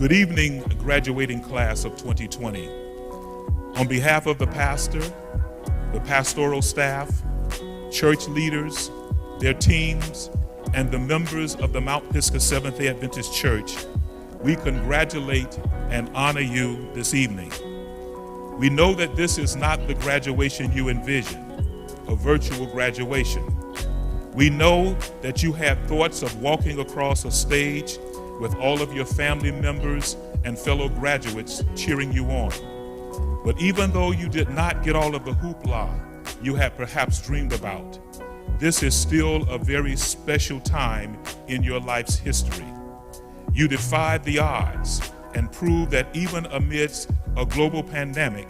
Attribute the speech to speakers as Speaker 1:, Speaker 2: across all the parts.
Speaker 1: Good evening, graduating class of 2020. On behalf of the pastor, the pastoral staff, church leaders, their teams, and the members of the Mount Pisgah Seventh-day Adventist Church, we congratulate and honor you this evening. We know that this is not the graduation you envisioned, a virtual graduation. We know that you had thoughts of walking across a stage with all of your family members and fellow graduates cheering you on. But even though you did not get all of the hoopla you had perhaps dreamed about, this is still a very special time in your life's history. You defied the odds and proved that even amidst a global pandemic,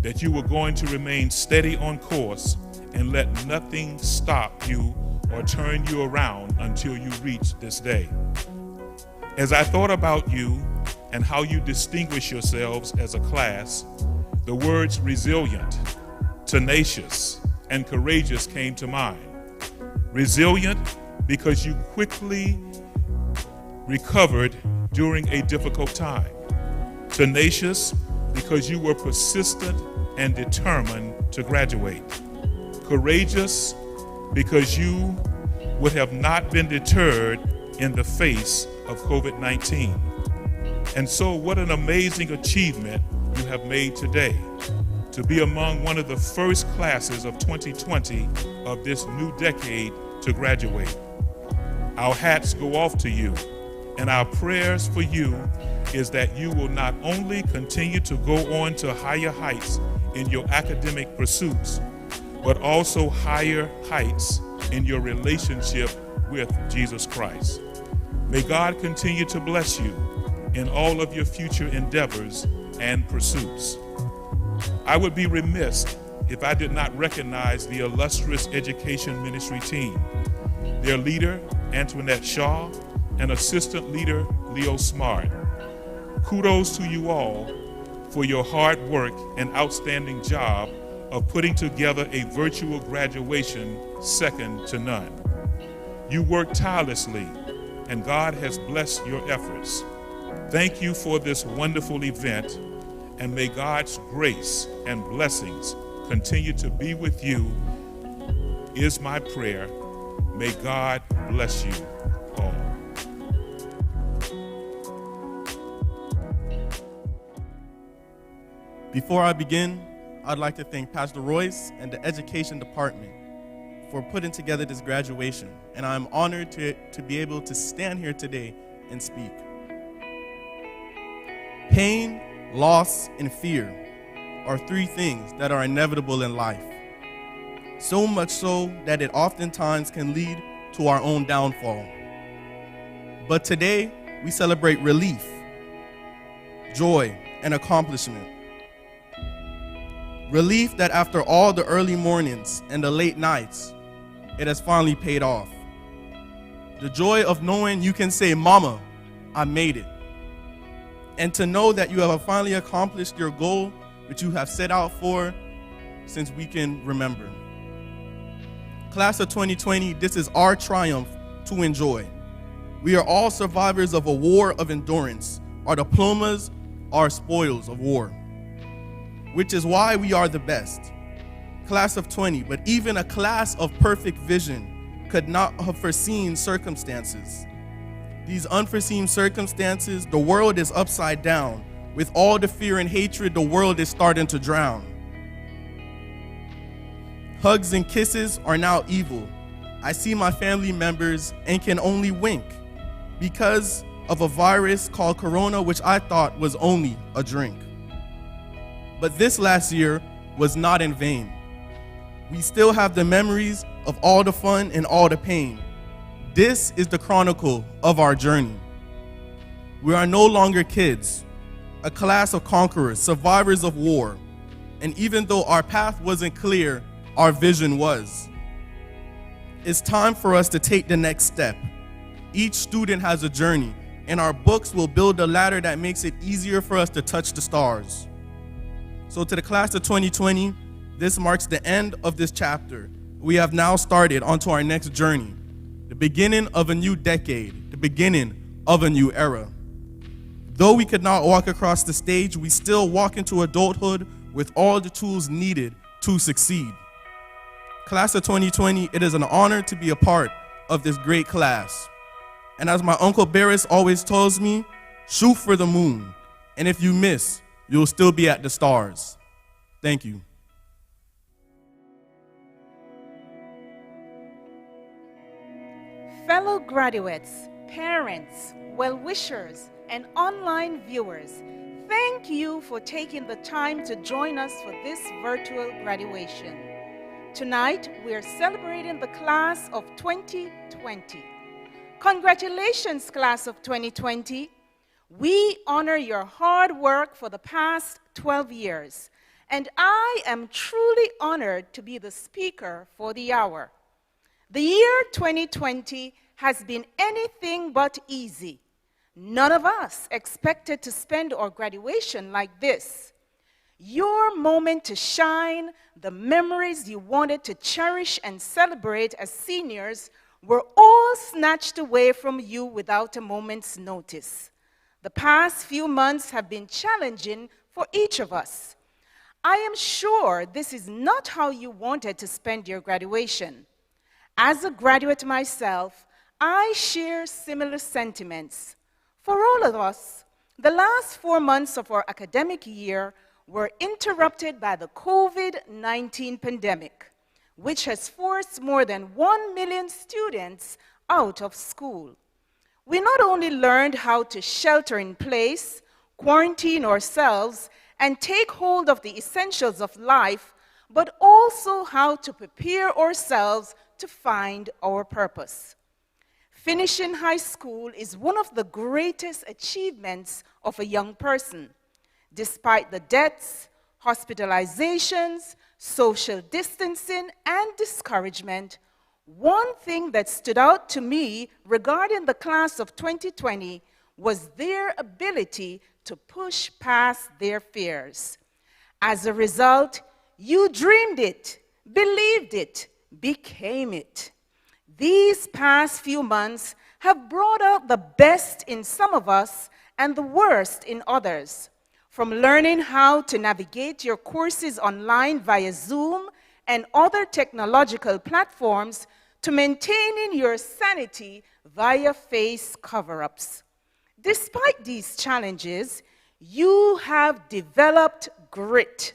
Speaker 1: that you were going to remain steady on course and let nothing stop you or turn you around until you reach this day. As I thought about you and how you distinguish yourselves as a class, the words resilient, tenacious, and courageous came to mind. Resilient because you quickly recovered during a difficult time. Tenacious because you were persistent and determined to graduate. Courageous because you would have not been deterred in the face of COVID-19. And so what an amazing achievement you have made today, to be among one of the first classes of 2020 of this new decade to graduate. Our hats go off to you, and our prayers for you is that you will not only continue to go on to higher heights in your academic pursuits, but also higher heights in your relationship with Jesus Christ. May God continue to bless you in all of your future endeavors and pursuits. I would be remiss if I did not recognize the illustrious education ministry team, their leader, Antoinette Shaw, and assistant leader, Leo Smart. Kudos to you all for your hard work and outstanding job of putting together a virtual graduation second to none. You worked tirelessly, and God has blessed your efforts. Thank you for this wonderful event, and may God's grace and blessings continue to be with you, is my prayer. May God bless you all.
Speaker 2: Before I begin, I'd like to thank Pastor Royce and the Education Department for putting together this graduation, and I'm honored to be able to stand here today and speak. Pain, loss, and fear are three things that are inevitable in life, so much so that it oftentimes can lead to our own downfall. But today, we celebrate relief, joy, and accomplishment. Relief that after all the early mornings and the late nights, it has finally paid off. The joy of knowing you can say, "Mama, I made it." And to know that you have finally accomplished your goal, which you have set out for since we can remember. Class of 2020, this is our triumph to enjoy. We are all survivors of a war of endurance. Our diplomas are spoils of war, which is why we are the best. Class of 20, but even a class of perfect vision could not have foreseen circumstances. These unforeseen circumstances, the world is upside down. With all the fear and hatred, the world is starting to drown. Hugs and kisses are now evil. I see my family members and can only wink because of a virus called Corona, which I thought was only a drink. But this last year was not in vain. We still have the memories of all the fun and all the pain. This is the chronicle of our journey. We are no longer kids, a class of conquerors, survivors of war. And even though our path wasn't clear, our vision was. It's time for us to take the next step. Each student has a journey, and our books will build a ladder that makes it easier for us to touch the stars. So to the class of 2020, this marks the end of this chapter. We have now started onto our next journey, the beginning of a new decade, the beginning of a new era. Though we could not walk across the stage, we still walk into adulthood with all the tools needed to succeed. Class of 2020, it is an honor to be a part of this great class. And as my Uncle Barris always tells me, shoot for the moon. And if you miss, you'll still be at the stars. Thank you.
Speaker 3: Fellow graduates, parents, well-wishers, and online viewers, thank you for taking the time to join us for this virtual graduation. Tonight, we are celebrating the class of 2020. Congratulations, class of 2020. We honor your hard work for the past 12 years, and I am truly honored to be the speaker for the hour. The year 2020 has been anything but easy. None of us expected to spend our graduation like this. Your moment to shine, the memories you wanted to cherish and celebrate as seniors were all snatched away from you without a moment's notice. The past few months have been challenging for each of us. I am sure this is not how you wanted to spend your graduation. As a graduate myself, I share similar sentiments. For all of us, the last 4 months of our academic year were interrupted by the COVID-19 pandemic, which has forced more than 1 million students out of school. We not only learned how to shelter in place, quarantine ourselves, and take hold of the essentials of life, but also how to prepare ourselves to find our purpose. Finishing high school is one of the greatest achievements of a young person. Despite the deaths, hospitalizations, social distancing, and discouragement, one thing that stood out to me regarding the class of 2020 was their ability to push past their fears. As a result, you dreamed it, believed it, became it. These past few months have brought out the best in some of us and the worst in others. From learning how to navigate your courses online via Zoom and other technological platforms to maintaining your sanity via face cover-ups. Despite these challenges, you have developed grit.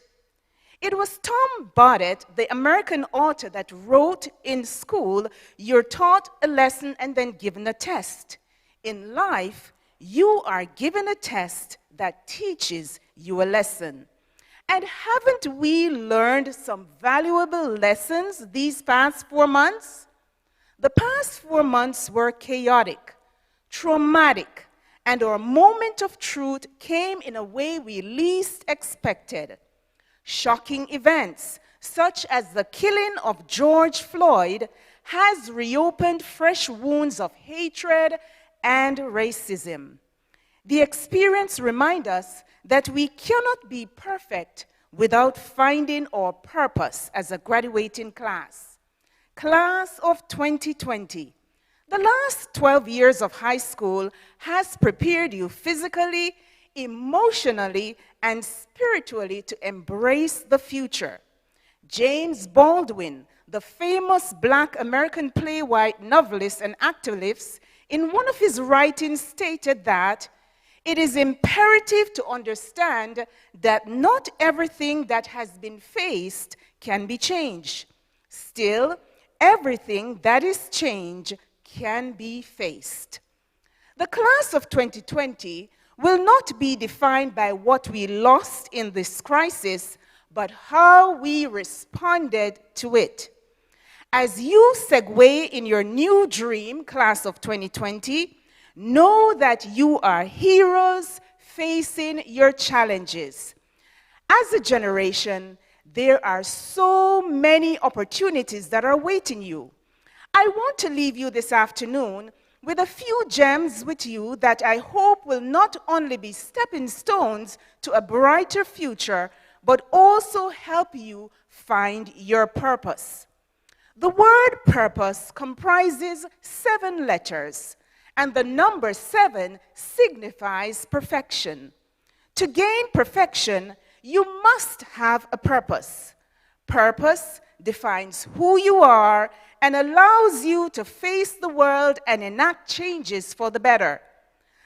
Speaker 3: It was Tom Barnett, the American author, that wrote, "In school, you're taught a lesson and then given a test. In life, you are given a test that teaches you a lesson." And haven't we learned some valuable lessons these past 4 months? The past 4 months were chaotic, traumatic, and our moment of truth came in a way we least expected. Shocking events, such as the killing of George Floyd, has reopened fresh wounds of hatred and racism. The experience reminds us that we cannot be perfect without finding our purpose as a graduating class. Class of 2020. The last 12 years of high school has prepared you physically, emotionally, and spiritually to embrace the future. James Baldwin, the famous Black American playwright, novelist, and activist, in one of his writings stated that it is imperative to understand that not everything that has been faced can be changed. Still, everything that is changed can be faced. The class of 2020 will not be defined by what we lost in this crisis, but how we responded to it. As you segue in your new dream, class of 2020, know that you are heroes facing your challenges. As a generation, there are so many opportunities that are awaiting you. I want to leave you this afternoon with a few gems with you that I hope will not only be stepping stones to a brighter future, but also help you find your purpose. The word purpose comprises 7 letters, And the number 7 signifies perfection. To gain perfection, you must have a purpose. Purpose defines who you are and allows you to face the world and enact changes for the better.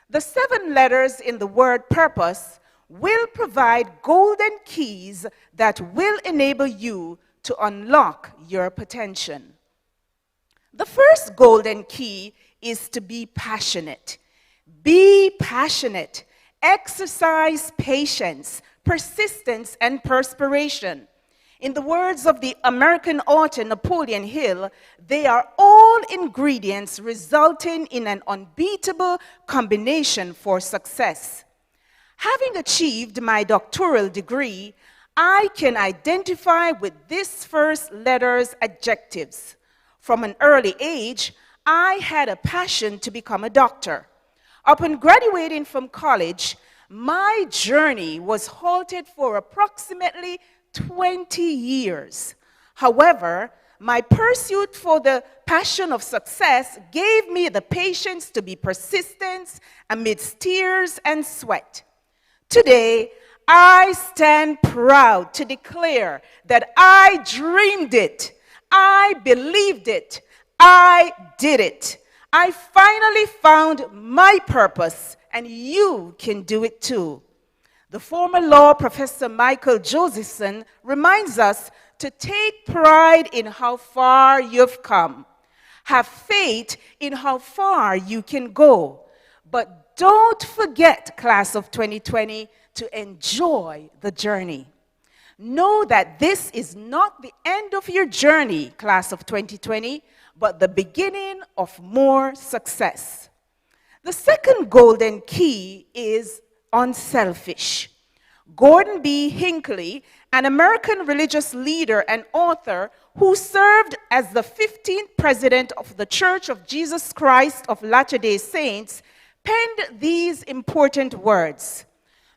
Speaker 3: The 7 letters in the word purpose will provide golden keys that will enable you to unlock your potential. The first golden key is to be passionate. Be passionate. Exercise patience, persistence, and perspiration. In the words of the American author Napoleon Hill, they are all ingredients resulting in an unbeatable combination for success. Having achieved my doctoral degree, I can identify with this first letter's adjectives. From an early age, I had a passion to become a doctor. Upon graduating from college, my journey was halted for approximately 20 years. However, my pursuit for the passion of success gave me the patience to be persistent amidst tears and sweat. Today, I stand proud to declare that I dreamed it, I believed it, I did it. I finally found my purpose, and you can do it too. The former law professor Michael Josephson reminds us to take pride in how far you've come. Have faith in how far you can go. But don't forget, class of 2020, to enjoy the journey. Know that this is not the end of your journey, class of 2020, but the beginning of more success. The second golden key is unselfish. Gordon B. Hinckley, an American religious leader and author who served as the 15th president of the Church of Jesus Christ of Latter-day Saints, penned these important words: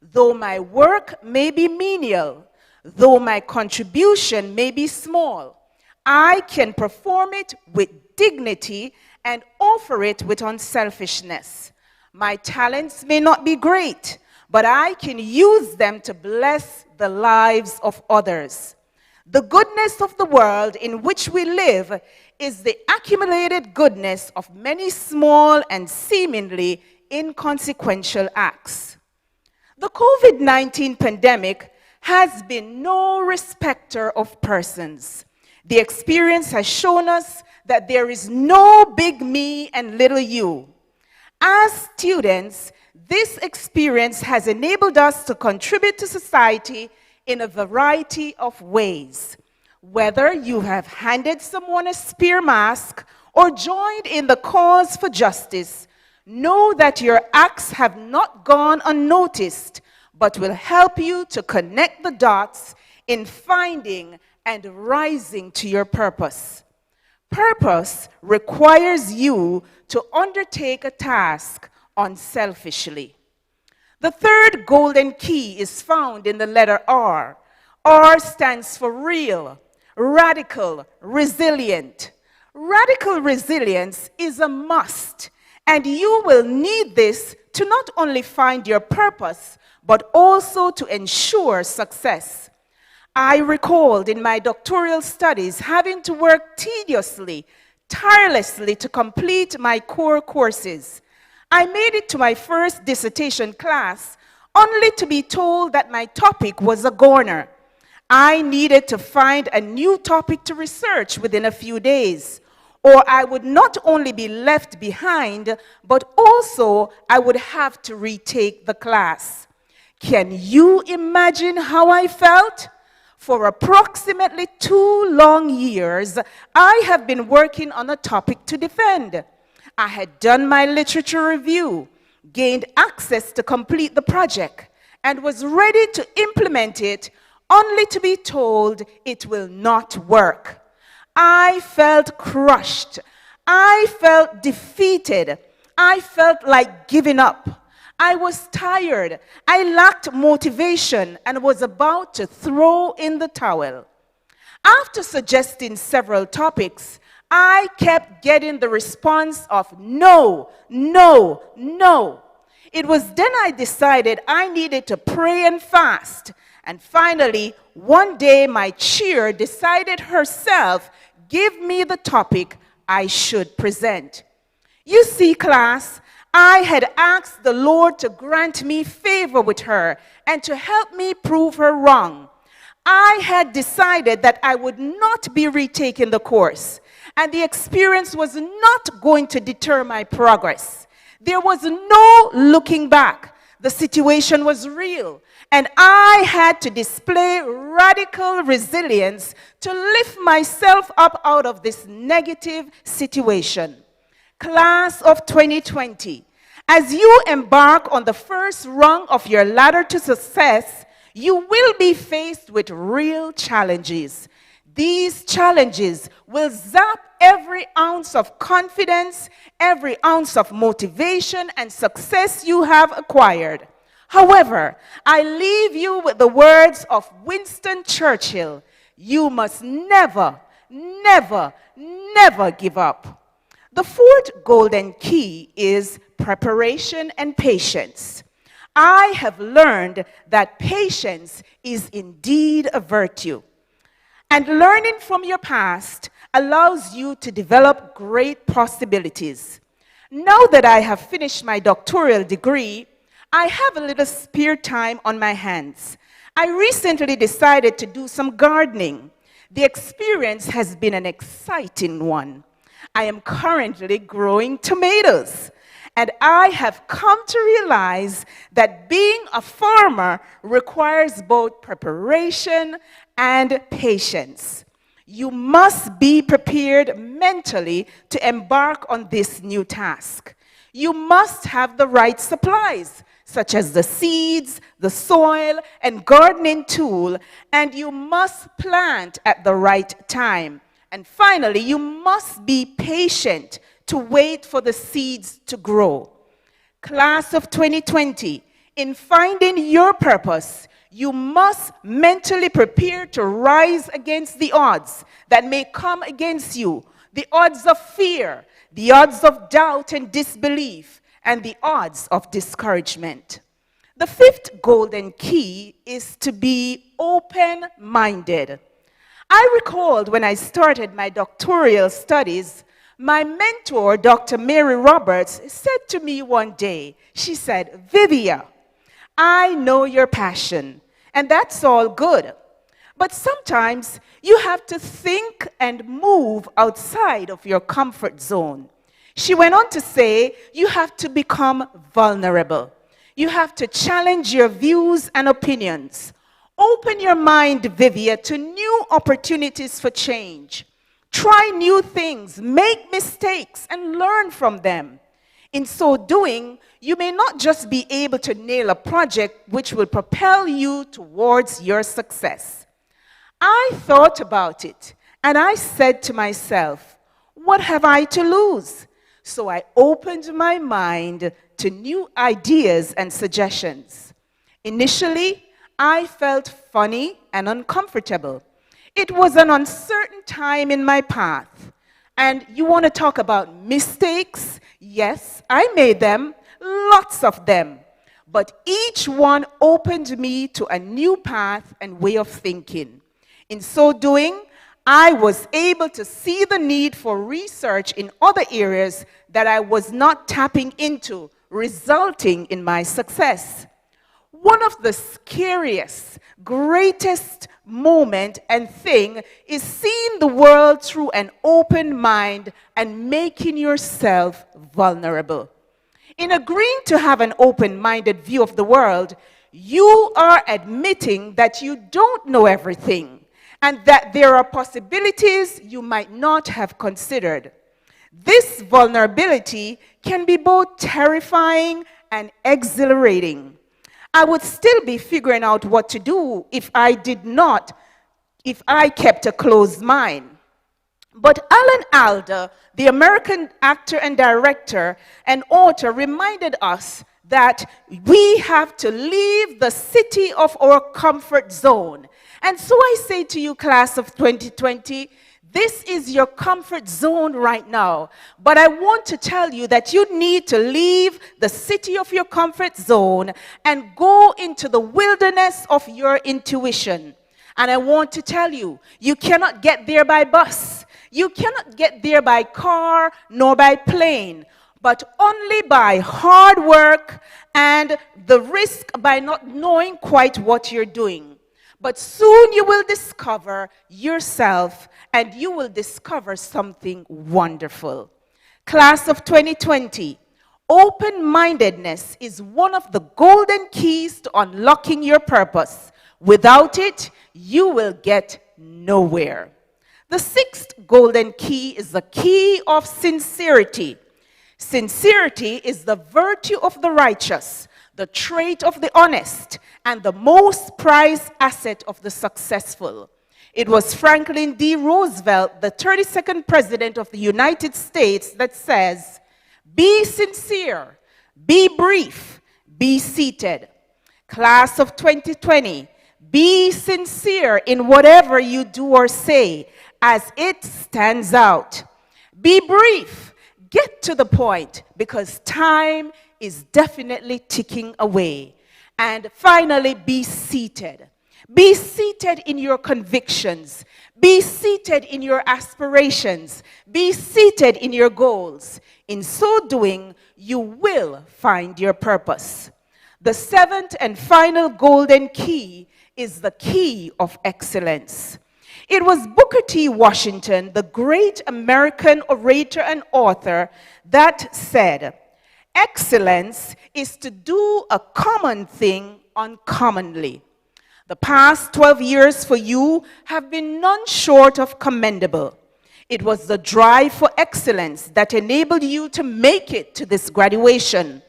Speaker 3: "Though my work may be menial, though my contribution may be small, I can perform it with dignity and offer it with unselfishness. My talents may not be great, but I can use them to bless the lives of others." The goodness of the world in which we live is the accumulated goodness of many small and seemingly inconsequential acts. The COVID-19 pandemic has been no respecter of persons. The experience has shown us that there is no big me and little you. As students, this experience has enabled us to contribute to society in a variety of ways. Whether you have handed someone a spear mask or joined in the cause for justice, know that your acts have not gone unnoticed, but will help you to connect the dots in finding and rising to your purpose. Purpose requires you to undertake a task unselfishly. The third golden key is found in the letter R. R stands for real, radical, resilient. Radical resilience is a must, and you will need this to not only find your purpose, but also to ensure success. I recalled in my doctoral studies having to work tediously, tirelessly to complete my core courses. I made it to my first dissertation class only to be told that my topic was a goner. I needed to find a new topic to research within a few days, or I would not only be left behind, but also I would have to retake the class. Can you imagine how I felt? For approximately 2 long years, I have been working on a topic to defend. I had done my literature review, gained access to complete the project, and was ready to implement it, only to be told it will not work. I felt crushed. I felt defeated. I felt like giving up. I was tired. I lacked motivation and was about to throw in the towel. After suggesting several topics, I kept getting the response of no, no, no. It was then I decided I needed to pray and fast. And finally, one day my chair decided herself, give me the topic I should present. You see, class, I had asked the Lord to grant me favor with her and to help me prove her wrong. I had decided that I would not be retaking the course, and the experience was not going to deter my progress. There was no looking back. The situation was real, and I had to display radical resilience to lift myself up out of this negative situation. Class of 2020, as you embark on the first rung of your ladder to success, you will be faced with real challenges. These challenges will zap every ounce of confidence, every ounce of motivation and success you have acquired. However, I leave you with the words of Winston Churchill: you must never, never, never give up. The fourth golden key is preparation and patience. I have learned that patience is indeed a virtue. And learning from your past allows you to develop great possibilities. Now that I have finished my doctoral degree, I have a little spare time on my hands. I recently decided to do some gardening. The experience has been an exciting one. I am currently growing tomatoes, and I have come to realize that being a farmer requires both preparation and patience. You must be prepared mentally to embark on this new task. You must have the right supplies, such as the seeds, the soil, and gardening tool, and you must plant at the right time. And finally, you must be patient to wait for the seeds to grow. Class of 2020, in finding your purpose, you must mentally prepare to rise against the odds that may come against you, the odds of fear, the odds of doubt and disbelief, and the odds of discouragement. The fifth golden key is to be open-minded. I recalled when I started my doctoral studies, my mentor, Dr. Mary Roberts, said to me one day, she said, "Vivia, I know your passion, and that's all good. But sometimes you have to think and move outside of your comfort zone." She went on to say, you have to become vulnerable. You have to challenge your views and opinions. Open your mind, Vivia, to new opportunities for change. Try new things, make mistakes, and learn from them. In so doing, you may not just be able to nail a project which will propel you towards your success. I thought about it, and I said to myself, what have I to lose? So I opened my mind to new ideas and suggestions. Initially, I felt funny and uncomfortable. It was an uncertain time in my path. And you want to talk about mistakes? Yes, I made them, lots of them. But each one opened me to a new path and way of thinking. In so doing, I was able to see the need for research in other areas that I was not tapping into, resulting in my success. One of the scariest, greatest moment and thing is seeing the world through an open mind and making yourself vulnerable. In agreeing to have an open-minded view of the world, you are admitting that you don't know everything and that there are possibilities you might not have considered. This vulnerability can be both terrifying and exhilarating. I would still be figuring out what to do if I kept a closed mind. But Alan Alda, the American actor and director and author, reminded us that we have to leave the city of our comfort zone. And so I say to you, class of 2020, This is your comfort zone right now. But I want to tell you that you need to leave the city of your comfort zone and go into the wilderness of your intuition. And I want to tell you, you cannot get there by bus. You cannot get there by car nor by plane, but only by hard work and the risk by not knowing quite what you're doing. But soon you will discover yourself and you will discover something wonderful. Class of 2020, open-mindedness is one of the golden keys to unlocking your purpose. Without it, you will get nowhere. The sixth golden key is the key of sincerity. Sincerity is the virtue of the righteous, the trait of the honest, and the most prized asset of the successful. It was Franklin D. Roosevelt, the 32nd President of the United States, that says, "Be sincere, be brief, be seated." Class of 2020, be sincere in whatever you do or say, as it stands out. Be brief, get to the point, because time is definitely ticking away. And finally, be seated. Be seated in your convictions. Be seated in your aspirations. Be seated in your goals. In so doing, you will find your purpose. The seventh and final golden key is the key of excellence. It was Booker T. Washington, the great American orator and author, that said, "Excellence is to do a common thing uncommonly." The past 12 years for you have been none short of commendable. It was the drive for excellence that enabled you to make it to this graduation.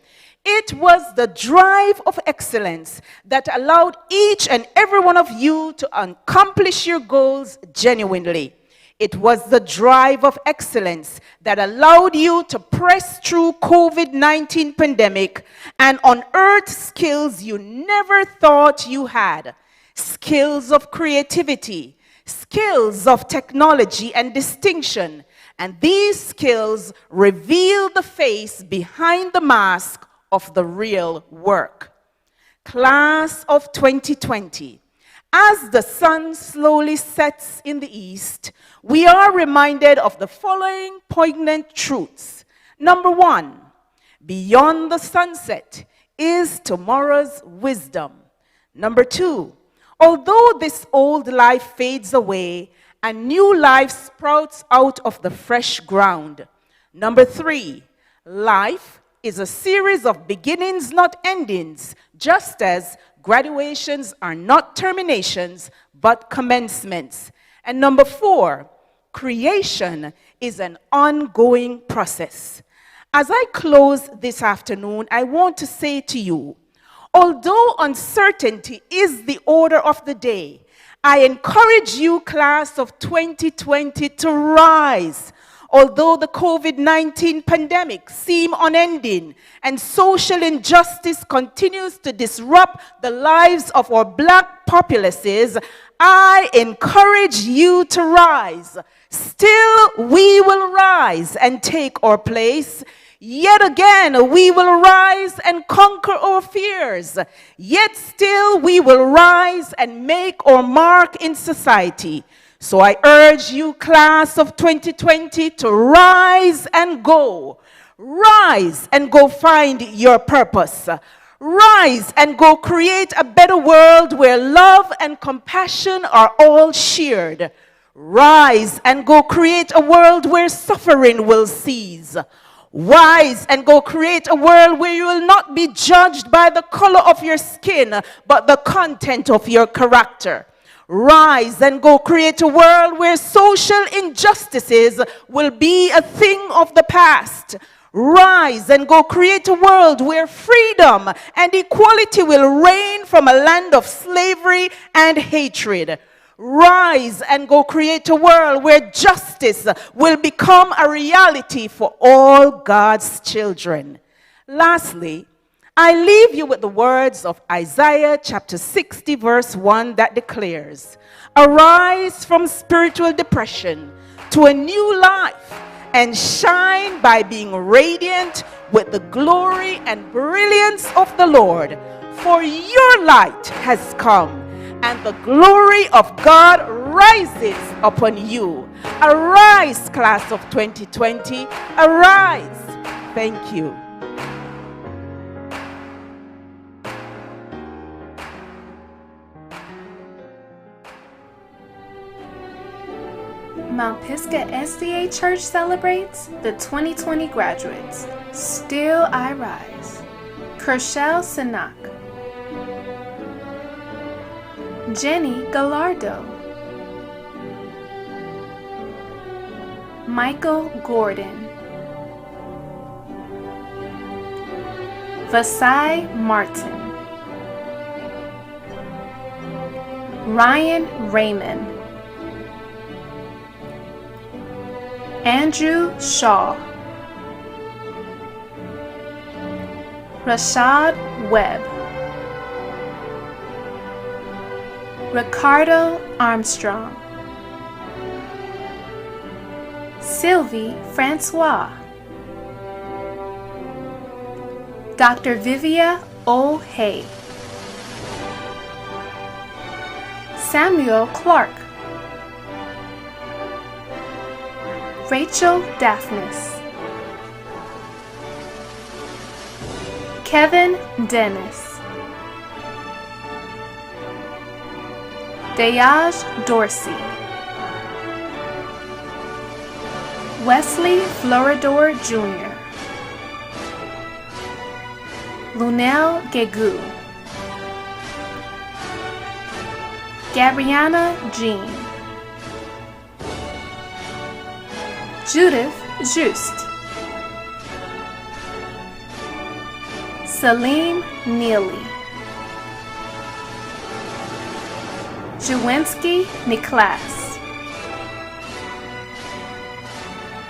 Speaker 3: It was the drive of excellence that allowed each and every one of you to accomplish your goals genuinely. It was the drive of excellence that allowed you to press through COVID-19 pandemic and unearth skills you never thought you had. Skills of creativity, skills of technology and distinction. And these skills reveal the face behind the mask of the real work. Class of 2020, as the sun slowly sets in the east, we are reminded of the following poignant truths. Number one, beyond the sunset is tomorrow's wisdom. Number two, although this old life fades away, a new life sprouts out of the fresh ground. Number three, life is a series of beginnings, not endings, just as graduations are not terminations, but commencements. And number four, creation is an ongoing process. As I close this afternoon, I want to say to you, although uncertainty is the order of the day, I encourage you, class of 2020, to rise. Although the COVID-19 pandemic seems unending and social injustice continues to disrupt the lives of our black populaces, I encourage you to rise. Still, we will rise and take our place. Yet again, we will rise and conquer our fears. Yet still, we will rise and make our mark in society. So I urge you, class of 2020, to rise and go. Rise and go find your purpose. Rise and go create a better world where love and compassion are all shared. Rise and go create a world where suffering will cease. Rise and go create a world where you will not be judged by the color of your skin, but the content of your character. Rise and go create a world where social injustices will be a thing of the past. Rise and go create a world where freedom and equality will reign from a land of slavery and hatred. Rise and go create a world where justice will become a reality for all God's children. Lastly, I leave you with the words of Isaiah chapter 60, verse 1 that declares, "Arise from spiritual depression to a new life and shine by being radiant with the glory and brilliance of the Lord. For your light has come, and the glory of God rises upon you." Arise, class of 2020. Arise. Thank you.
Speaker 4: Mount Pisgah SDA Church celebrates the 2020 graduates. Still I Rise. Kershel Sinak, Jenny Gallardo, Michael Gordon, Vasai Martin, Ryan Raymond, Andrew Shaw, Rashad Webb, Ricardo Armstrong, Sylvie Francois, Dr. Vivia O'Hay, Samuel Clark, Rachel Daphnis, Kevin Dennis, Dayaj Dorsey, Wesley Floridor Jr., Lunel Gegu, Gabriana Jean, Judith Just, Salim Neely, Jawinski Niklas,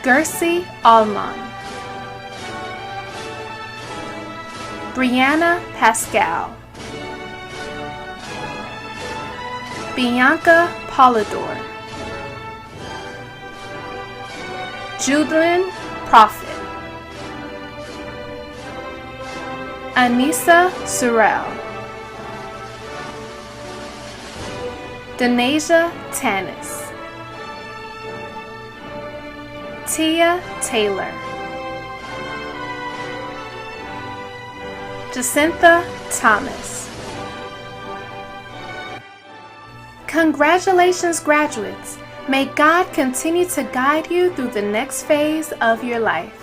Speaker 4: Gersi Allman, Brianna Pascal, Bianca Polidor, Judlyn Prophet, Anissa Sorrell, Denasia Tanis, Tia Taylor, Jacintha Thomas. Congratulations, graduates! May God continue to guide you through the next phase of your life.